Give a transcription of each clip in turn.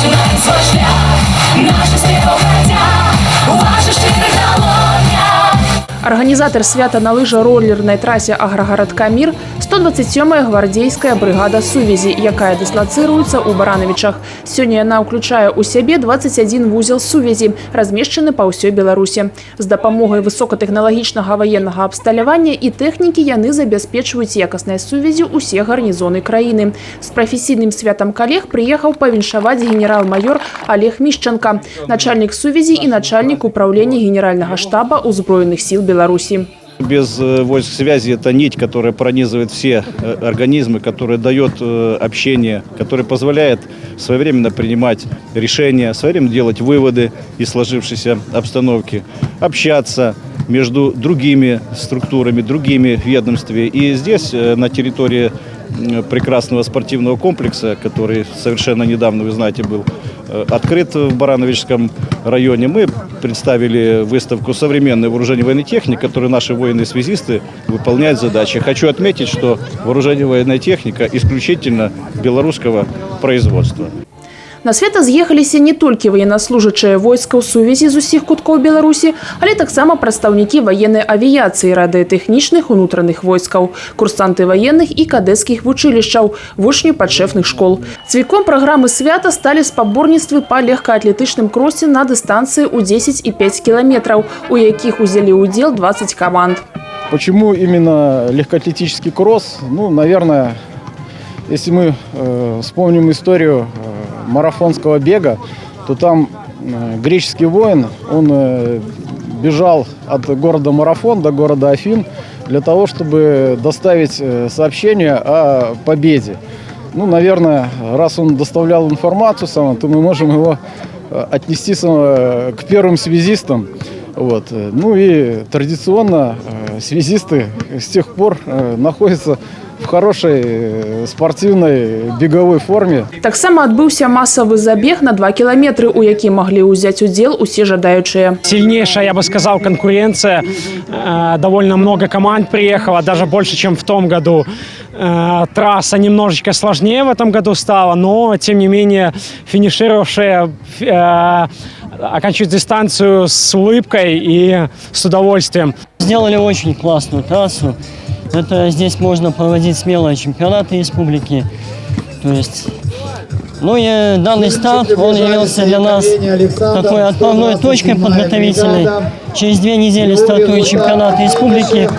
знает свой шлях. Наши співпраця у ваших щирих долонях. Арганізатор свята на лыжа-роллернай трасе аграгарадка «Мир» 127-я гвардейская бригада сувязі, якая дыслацыруецца ў Баранавічах. Сёння яна ўключае ў сябе 21 вузел сувязі, размешчаны па ўсёй Беларусі. З дапамогай высокатэхналагічнага ваеннага абсталявання і тэхнікі яны забяспечваюць якаснай сувязі ўсе гарнізоны краіны. З прафесійным святам калег прыехаў павіншаваць генерал-майор Олег Мішченка, начальнік сувязі і начальнік управлення генеральнага штаба Узброеных сил Беларуси. Без войск связи это нить, которая пронизывает все организмы, которая дает общение, которая позволяет своевременно принимать решения, своевременно делать выводы из сложившейся обстановки, общаться между другими структурами, другими ведомствами. И здесь, на территории прекрасного спортивного комплекса, который совершенно недавно, вы знаете, был открыт в Барановичском районе, мы представили выставку современной вооружения военной техники, которую наши военные-связисты выполняют задачи. Хочу отметить, что вооружение военная техника исключительно белорусского производства. На свята з'ехаліся не толькі ваеннаслужачыя войскаў сувязі з усіх куткоў Беларусі, але таксама прадстаўнікі ваеннай авіяцыі, радыётэхнічных унутраных войскаў, курсанты военных і кадэцкіх вучылішчаў, вучні падшэфных школ. Цвіком праграмы свята сталі спаборніцтвы па легкаатлетычным кросе на дыстанцыі ў 10,5 кіламетраў, у якіх узялі ўдзел 20 команд. Почему именно легкоатлетический кросс? Ну, наверное, если мы вспомним историю марафонского бега, то там греческий воин, он бежал от города Марафон до города Афин для того, чтобы доставить сообщение о победе. Ну, наверное, раз он доставлял информацию сам, то мы можем его отнести к первым связистам. Вот. Ну и традиционно связисты с тех пор находятся в хорошей спортивной беговой форме. Таксама адбыўся масавы забег на 2 километры, у якім маглі ўзяць удзел усе жадаючыя. Сильнейшая, я бы сказал, конкуренция. Довольно много команд приехало, даже больше, чем в том году. Трасса немножечко сложнее в этом году стала, но, тем не менее, финишировавшие оканчивают дистанцию с улыбкой и с удовольствием. Сделали очень классную трассу. Это здесь можно проводить смело чемпионаты республики. То есть, ну и данный старт, он явился для нас такой отправной точкой подготовительной. Через 2 недели стартует чемпионат республики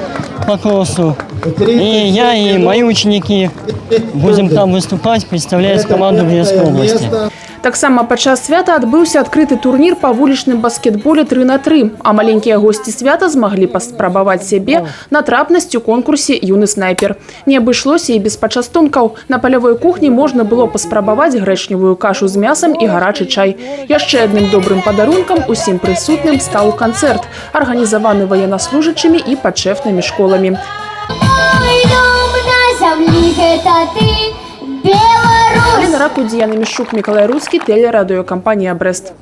по кроссу. И я, и мои ученики будем там выступать, представлять команду Брестской области. Таксама падчас свята адбыўся адкрыты турнір па вулічным баскетболе 3х3, а маленькія госці свята змаглі паспрабаваць сябе на трапнасць у конкурсе «Юны снайпер». Не абышлося і без пачастункаў. На палявой кухні можна было паспрабаваць грэчневую кашу з мясам і гарачы чай. Яшчэ адным добрым падарункам усім прысутным стаў канцэрт, арганізаваны ваеннаслужачымі і падшэфнымі школамі. Алена Ракудзіяна Мішук, Миколай Руцкі, телерадіокомпанія «Брест».